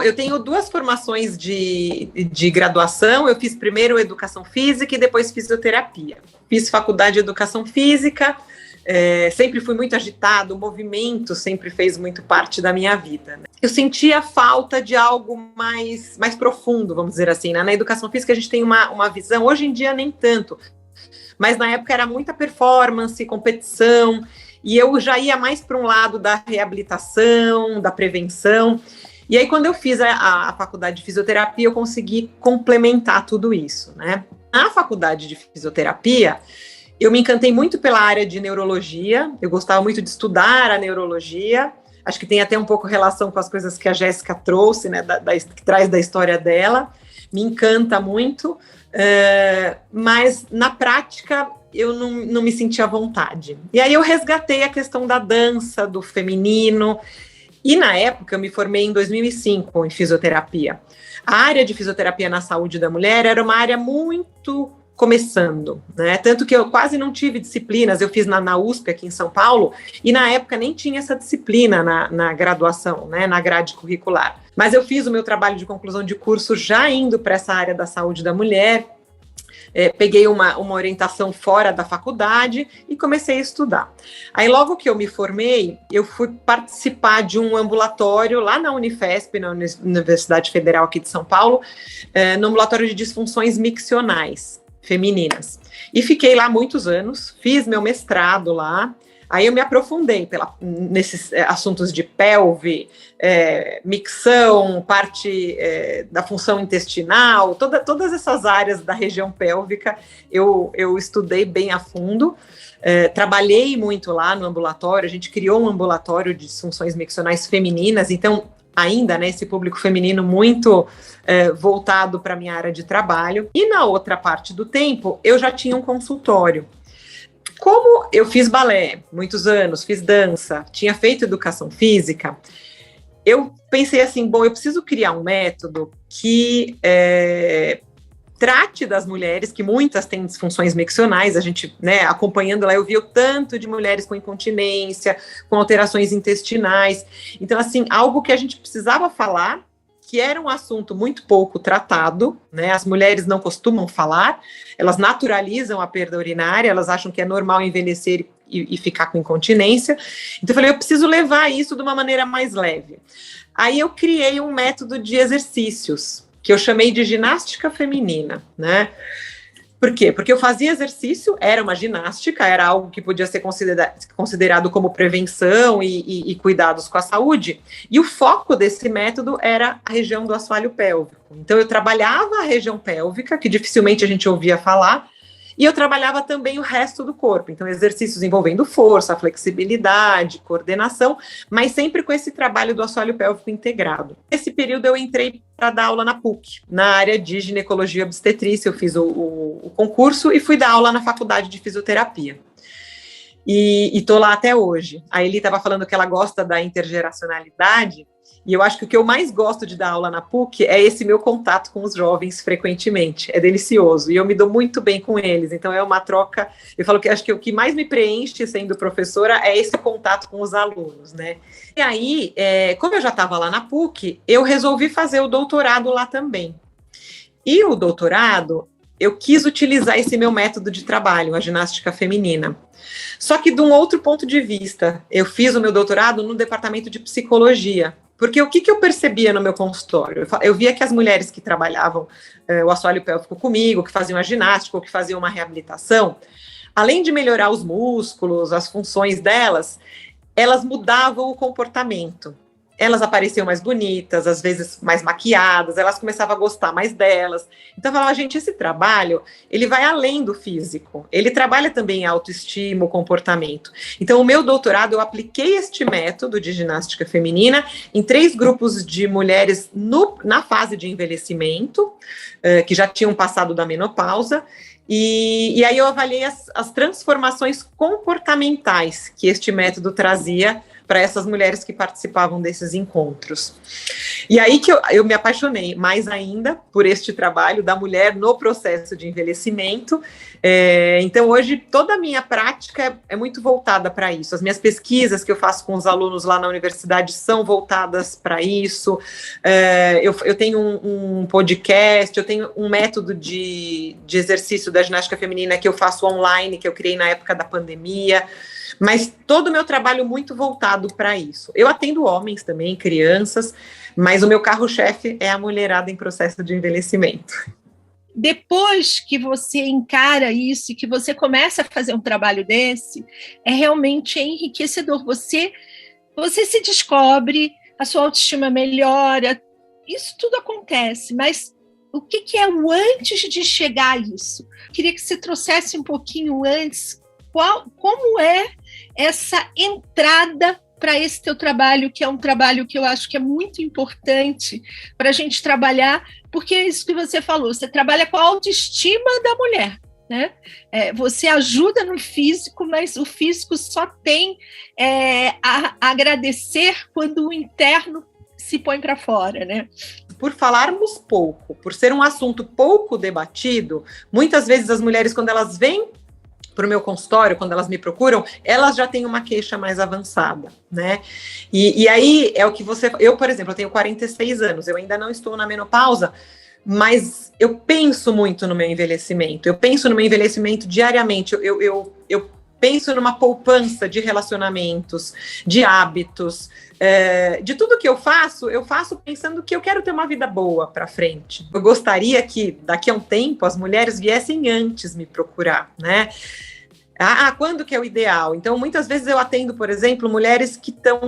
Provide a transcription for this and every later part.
Eu tenho duas formações de graduação. Eu fiz primeiro educação física e depois fisioterapia. Fiz faculdade de educação física, sempre fui muito agitado, o movimento sempre fez muito parte da minha vida, né? Eu sentia falta de algo mais profundo, vamos dizer assim, né? Na educação física a gente tem uma visão, hoje em dia nem tanto, mas na época era muita performance, competição, e eu já ia mais para um lado da reabilitação, da prevenção. E aí, quando eu fiz a faculdade de fisioterapia, eu consegui complementar tudo isso, né? Na faculdade de fisioterapia, eu me encantei muito pela área de neurologia, eu gostava muito de estudar a neurologia, acho que tem até um pouco relação com as coisas que a Jéssica trouxe, né, que traz da história dela, me encanta muito, mas na prática eu não me sentia à vontade. E aí eu resgatei a questão da dança, do feminino. E na época eu me formei em 2005 em fisioterapia. A área de fisioterapia na saúde da mulher era uma área muito começando, né? Tanto que eu quase não tive disciplinas, eu fiz na USP aqui em São Paulo, e na época nem tinha essa disciplina na graduação, né? Na grade curricular. Mas eu fiz o meu trabalho de conclusão de curso já indo para essa área da saúde da mulher, peguei uma orientação fora da faculdade e comecei a estudar. Aí logo que eu me formei, eu fui participar de um ambulatório lá na Unifesp, na Universidade Federal aqui de São Paulo, no ambulatório de disfunções miccionais femininas. E fiquei lá muitos anos, fiz meu mestrado lá. Aí eu me aprofundei nesses assuntos de pelve, micção, parte da função intestinal, todas essas áreas da região pélvica eu estudei bem a fundo. Trabalhei muito lá no ambulatório, a gente criou um ambulatório de disfunções miccionais femininas, então ainda, né, esse público feminino muito voltado para a minha área de trabalho. E na outra parte do tempo, eu já tinha um consultório. Como eu fiz balé muitos anos, fiz dança, tinha feito educação física, eu pensei assim, bom, eu preciso criar um método que trate das mulheres, que muitas têm disfunções miccionais, a gente, né, acompanhando lá, eu vi o tanto de mulheres com incontinência, com alterações intestinais, então, assim, algo que a gente precisava falar, que era um assunto muito pouco tratado, né? As mulheres não costumam falar, elas naturalizam a perda urinária, elas acham que é normal envelhecer e ficar com incontinência. Então eu falei, eu preciso levar isso de uma maneira mais leve. Aí eu criei um método de exercícios, que eu chamei de ginástica feminina, né? Por quê? Porque eu fazia exercício, era uma ginástica, era algo que podia ser considerado como prevenção e cuidados com a saúde, e o foco desse método era a região do assoalho pélvico. Então eu trabalhava a região pélvica, que dificilmente a gente ouvia falar, e eu trabalhava também o resto do corpo, então exercícios envolvendo força, flexibilidade, coordenação, mas sempre com esse trabalho do assoalho pélvico integrado. Nesse período eu entrei para dar aula na PUC, na área de ginecologia e obstetrícia, eu fiz o concurso e fui dar aula na faculdade de fisioterapia. E tô lá até hoje. A Eli estava falando que ela gosta da intergeracionalidade, e eu acho que o que eu mais gosto de dar aula na PUC é esse meu contato com os jovens frequentemente. É delicioso. E eu me dou muito bem com eles. Então é uma troca. Eu falo que acho que o que mais me preenche sendo professora é esse contato com os alunos, né? E aí, como eu já estava lá na PUC, eu resolvi fazer o doutorado lá também. E o doutorado, eu quis utilizar esse meu método de trabalho, a ginástica feminina. Só que de um outro ponto de vista. Eu fiz o meu doutorado no departamento de psicologia. Porque o que eu percebia no meu consultório? Eu via que as mulheres que trabalhavam o assoalho pélvico comigo, que faziam a ginástica ou que faziam uma reabilitação, além de melhorar os músculos, as funções delas, elas mudavam o comportamento. Elas apareciam mais bonitas, às vezes mais maquiadas, elas começavam a gostar mais delas. Então eu falava, gente, esse trabalho, ele vai além do físico, ele trabalha também autoestima, o comportamento. Então o meu doutorado, eu apliquei este método de ginástica feminina em 3 grupos de mulheres na fase de envelhecimento, que já tinham passado da menopausa, e aí eu avaliei as transformações comportamentais que este método trazia para essas mulheres que participavam desses encontros. E aí que eu me apaixonei mais ainda por este trabalho da mulher no processo de envelhecimento. Então, hoje, toda a minha prática é muito voltada para isso. As minhas pesquisas que eu faço com os alunos lá na universidade são voltadas para isso. Eu tenho um podcast, eu tenho um método de exercício da ginástica feminina que eu faço online, que eu criei na época da pandemia. Mas todo o meu trabalho muito voltado para isso. Eu atendo homens também, crianças, mas o meu carro-chefe é a mulherada em processo de envelhecimento. Depois que você encara isso e que você começa a fazer um trabalho desse, é realmente enriquecedor. Você se descobre, a sua autoestima melhora, isso tudo acontece, mas o que é o antes de chegar a isso? Queria que você trouxesse um pouquinho antes, como é essa entrada para esse teu trabalho, que é um trabalho que eu acho que é muito importante para a gente trabalhar, porque é isso que você falou, você trabalha com a autoestima da mulher, né? Você ajuda no físico, mas o físico só tem a agradecer quando o interno se põe para fora, né? Por falarmos pouco, por ser um assunto pouco debatido, muitas vezes as mulheres, quando elas vêm para o meu consultório, quando elas me procuram, elas já têm uma queixa mais avançada, né? E aí é o que você... Eu, por exemplo, eu tenho 46 anos, eu ainda não estou na menopausa, mas eu penso muito no meu envelhecimento, eu penso no meu envelhecimento diariamente, eu penso numa poupança de relacionamentos, de hábitos, de tudo que eu faço pensando que eu quero ter uma vida boa para frente. Eu gostaria que, daqui a um tempo, as mulheres viessem antes me procurar, né? Quando que é o ideal? Então, muitas vezes eu atendo, por exemplo, mulheres que estão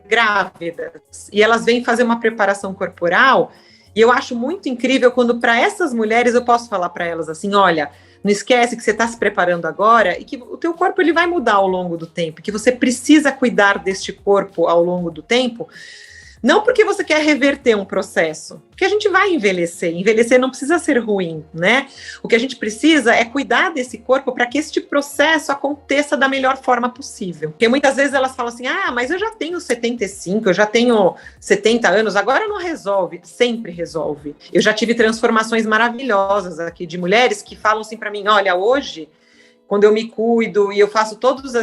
grávidas, e elas vêm fazer uma preparação corporal, e eu acho muito incrível quando, para essas mulheres, eu posso falar para elas assim, olha, não esquece que você está se preparando agora e que o teu corpo ele vai mudar ao longo do tempo, que você precisa cuidar deste corpo ao longo do tempo, não porque você quer reverter um processo, porque a gente vai envelhecer não precisa ser ruim, né? O que a gente precisa é cuidar desse corpo para que este processo aconteça da melhor forma possível. Porque muitas vezes elas falam assim, mas eu já tenho 75, eu já tenho 70 anos, agora não resolve. Sempre resolve. Eu já tive transformações maravilhosas aqui de mulheres que falam assim para mim, olha, hoje, quando eu me cuido e eu faço todas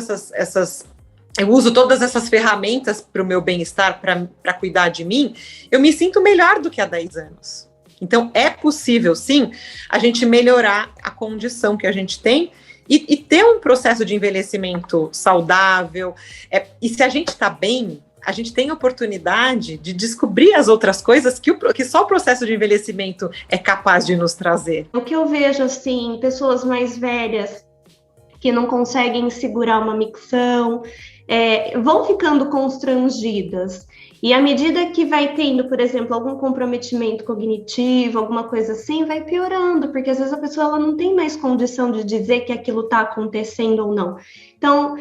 eu uso todas essas ferramentas para o meu bem-estar, para cuidar de mim, eu me sinto melhor do que há 10 anos. Então, é possível, sim, a gente melhorar a condição que a gente tem e ter um processo de envelhecimento saudável. E se a gente está bem, a gente tem a oportunidade de descobrir as outras coisas que só o processo de envelhecimento é capaz de nos trazer. O que eu vejo, assim, pessoas mais velhas que não conseguem segurar uma micção, vão ficando constrangidas. E à medida que vai tendo, por exemplo, algum comprometimento cognitivo, alguma coisa assim, vai piorando, porque às vezes a pessoa ela não tem mais condição de dizer que aquilo está acontecendo ou não. Então,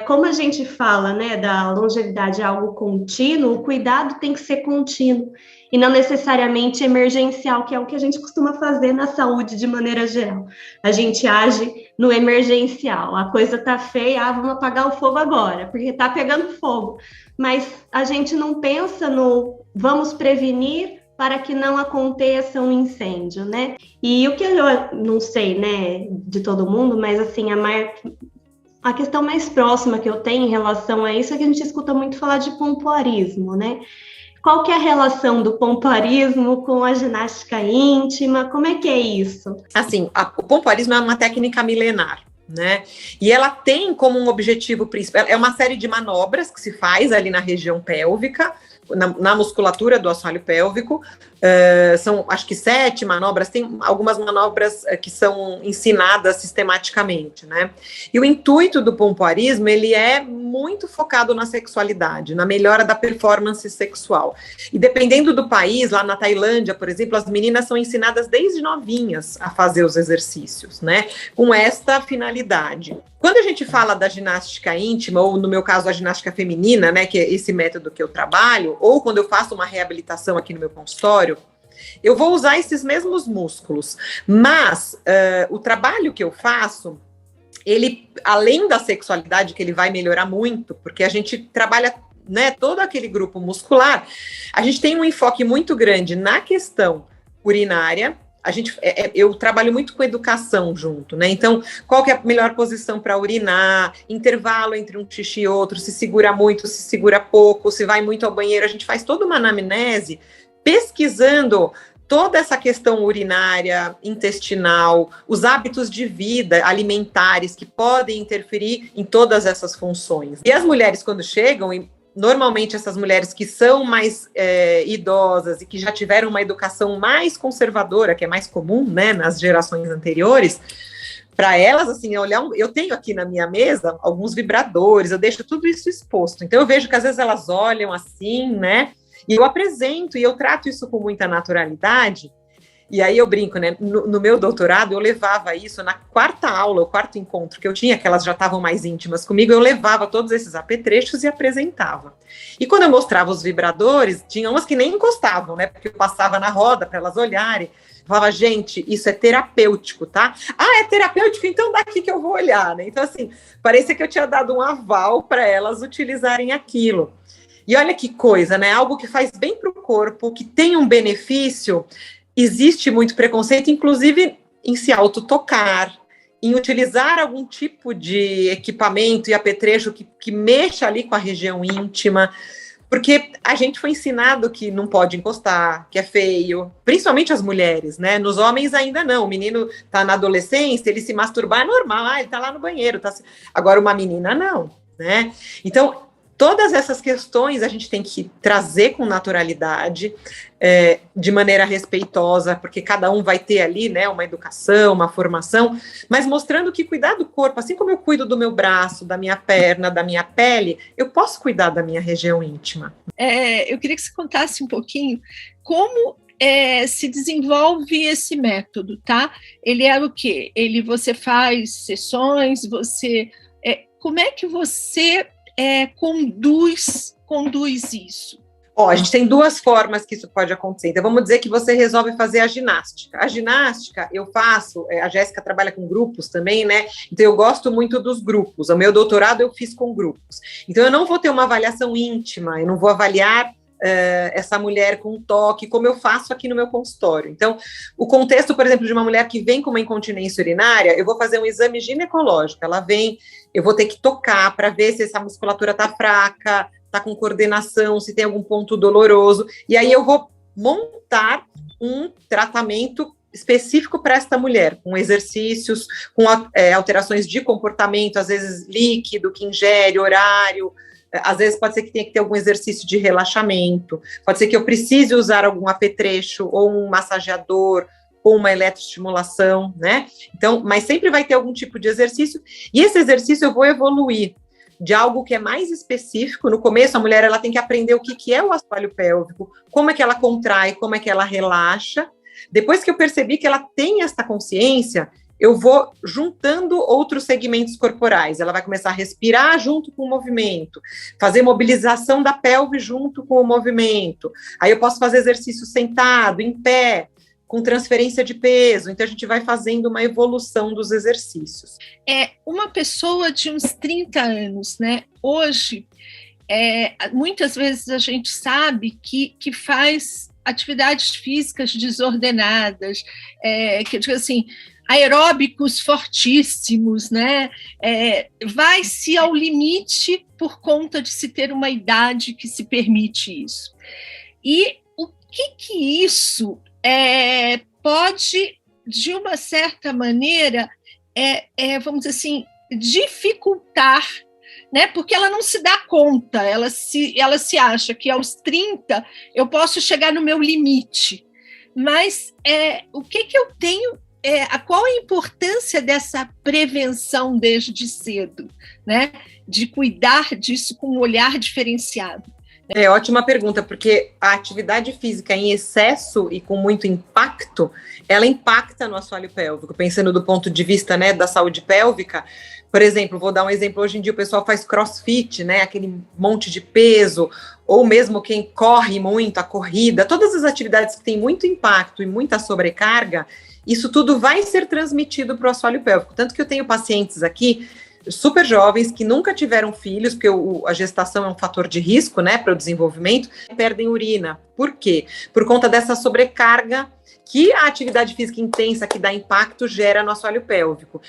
como a gente fala, né, da longevidade é algo contínuo, o cuidado tem que ser contínuo e não necessariamente emergencial, que é o que a gente costuma fazer na saúde de maneira geral. A gente age no emergencial, a coisa tá feia, vamos apagar o fogo agora, porque tá pegando fogo. Mas a gente não pensa no vamos prevenir para que não aconteça um incêndio, né? E o que eu não sei, né, de todo mundo, mas assim, a questão mais próxima que eu tenho em relação a isso é que a gente escuta muito falar de pompoarismo, né? Qual que é a relação do pompoarismo com a ginástica íntima? Como é que é isso? Assim, o pompoarismo é uma técnica milenar, né? E ela tem como um objetivo principal, é uma série de manobras que se faz ali na região pélvica, na musculatura do assoalho pélvico, são acho que 7 manobras, tem algumas manobras que são ensinadas sistematicamente, né? E o intuito do pompoarismo, ele é muito focado na sexualidade, na melhora da performance sexual. E dependendo do país, lá na Tailândia, por exemplo, as meninas são ensinadas desde novinhas a fazer os exercícios, né? Com esta finalidade. Quando a gente fala da ginástica íntima, ou no meu caso a ginástica feminina, né, que é esse método que eu trabalho, ou quando eu faço uma reabilitação aqui no meu consultório, eu vou usar esses mesmos músculos, mas o trabalho que eu faço, ele, além da sexualidade, que ele vai melhorar muito, porque a gente trabalha, né, todo aquele grupo muscular, a gente tem um enfoque muito grande na questão urinária. Eu trabalho muito com educação junto, né? Então, qual que é a melhor posição para urinar, intervalo entre um xixi e outro, se segura muito, se segura pouco, se vai muito ao banheiro, a gente faz toda uma anamnese pesquisando toda essa questão urinária, intestinal, os hábitos de vida alimentares que podem interferir em todas essas funções. E as mulheres, quando chegam, normalmente essas mulheres que são mais idosas e que já tiveram uma educação mais conservadora, que é mais comum, né, nas gerações anteriores, para elas, assim, eu tenho aqui na minha mesa alguns vibradores, eu deixo tudo isso exposto. Então eu vejo que às vezes elas olham assim, né, e eu apresento, e eu trato isso com muita naturalidade. E aí eu brinco, né? No meu doutorado, eu levava isso na quarta aula, o quarto encontro que eu tinha, que elas já estavam mais íntimas comigo, eu levava todos esses apetrechos e apresentava. E quando eu mostrava os vibradores, tinha umas que nem encostavam, né? Porque eu passava na roda para elas olharem. Falava, gente, isso é terapêutico, tá? Ah, é terapêutico? Então daqui que eu vou olhar, né? Então, assim, parecia que eu tinha dado um aval para elas utilizarem aquilo. E olha que coisa, né? Algo que faz bem para o corpo, que tem um benefício. Existe muito preconceito, inclusive em se autotocar, em utilizar algum tipo de equipamento e apetrecho que mexa ali com a região íntima, porque a gente foi ensinado que não pode encostar, que é feio, principalmente as mulheres, né? Nos homens ainda não. O menino tá na adolescência, ele se masturbar é normal, ele tá lá no banheiro. Agora uma menina não, né? Então, todas essas questões a gente tem que trazer com naturalidade, de maneira respeitosa, porque cada um vai ter ali, né, uma educação, uma formação, mas mostrando que cuidar do corpo, assim como eu cuido do meu braço, da minha perna, da minha pele, eu posso cuidar da minha região íntima. Eu queria que você contasse um pouquinho como se desenvolve esse método, tá? Ele é o quê? Você faz sessões, como é que você conduz isso? A gente tem duas formas que isso pode acontecer. Então, vamos dizer que você resolve fazer a ginástica. A ginástica, eu faço, a Jéssica trabalha com grupos também, né? Então, eu gosto muito dos grupos. O meu doutorado eu fiz com grupos. Então, eu não vou ter uma avaliação íntima, eu não vou avaliar essa mulher com toque, como eu faço aqui no meu consultório. Então, o contexto, por exemplo, de uma mulher que vem com uma incontinência urinária, eu vou fazer um exame ginecológico. Ela vem, eu vou ter que tocar para ver se essa musculatura está fraca, está com coordenação, se tem algum ponto doloroso, e aí eu vou montar um tratamento específico para esta mulher, com exercícios, com alterações de comportamento, às vezes líquido, que ingere, horário. Às vezes pode ser que tenha que ter algum exercício de relaxamento, pode ser que eu precise usar algum apetrecho, ou um massageador, ou uma eletroestimulação, né? Então, mas sempre vai ter algum tipo de exercício, e esse exercício eu vou evoluir de algo que é mais específico. No começo, a mulher ela tem que aprender o que é o assoalho pélvico, como é que ela contrai, como é que ela relaxa. Depois que eu percebi que ela tem essa consciência, eu vou juntando outros segmentos corporais. Ela vai começar a respirar junto com o movimento, fazer mobilização da pelve junto com o movimento. Aí eu posso fazer exercício sentado, em pé, com transferência de peso. Então, a gente vai fazendo uma evolução dos exercícios. Uma pessoa de uns 30 anos, né? Hoje, muitas vezes a gente sabe que faz atividades físicas desordenadas, que digo assim, aeróbicos fortíssimos, né? Vai-se ao limite por conta de se ter uma idade que se permite isso. E o que isso pode, de uma certa maneira, vamos dizer assim, dificultar, né? Porque ela não se dá conta, ela se acha que aos 30 eu posso chegar no meu limite. Mas o que eu tenho, qual a importância dessa prevenção desde cedo, né? De cuidar disso com um olhar diferenciado? Ótima pergunta, porque a atividade física em excesso e com muito impacto, ela impacta no assoalho pélvico, pensando do ponto de vista, né, da saúde pélvica. Por exemplo, vou dar um exemplo, hoje em dia o pessoal faz crossfit, né, aquele monte de peso, ou mesmo quem corre muito, a corrida, todas as atividades que têm muito impacto e muita sobrecarga, isso tudo vai ser transmitido para o assoalho pélvico. Tanto que eu tenho pacientes aqui super jovens que nunca tiveram filhos, porque a gestação é um fator de risco, né, para o desenvolvimento, perdem urina. Por quê? Por conta dessa sobrecarga que a atividade física intensa que dá impacto gera no assoalho pélvico.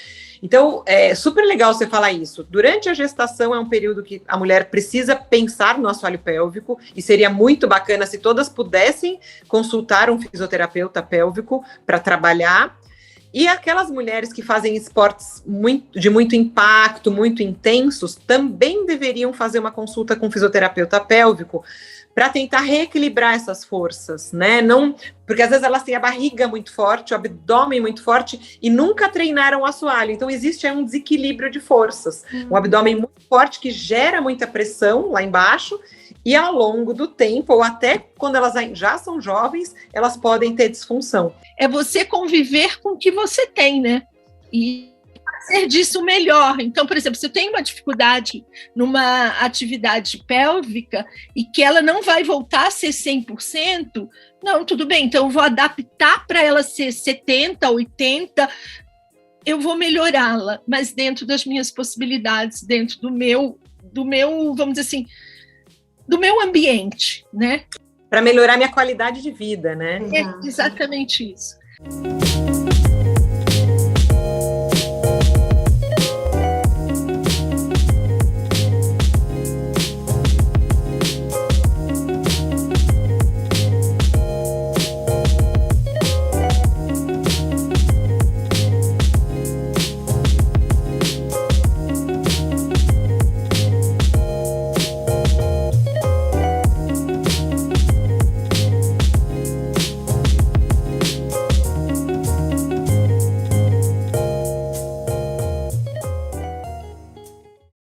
Então, é super legal você falar isso. Durante a gestação é um período que a mulher precisa pensar no assoalho pélvico, e seria muito bacana se todas pudessem consultar um fisioterapeuta pélvico para trabalhar. E aquelas mulheres que fazem esportes de muito impacto, muito intensos, também deveriam fazer uma consulta com um fisioterapeuta pélvico para tentar reequilibrar essas forças, né? Não, porque às vezes elas têm a barriga muito forte, o abdômen muito forte e nunca treinaram o assoalho. Então existe aí um desequilíbrio de forças. Um abdômen muito forte que gera muita pressão lá embaixo e ao longo do tempo, ou até quando elas já são jovens, elas podem ter disfunção. É você conviver com o que você tem, né? E fazer disso melhor. Então, por exemplo, se eu tenho uma dificuldade numa atividade pélvica e que ela não vai voltar a ser 100%, não, tudo bem, então eu vou adaptar para ela ser 70%, 80%, eu vou melhorá-la, mas dentro das minhas possibilidades, dentro do meu, vamos dizer assim, do meu ambiente, né? Para melhorar minha qualidade de vida, né? É exatamente isso.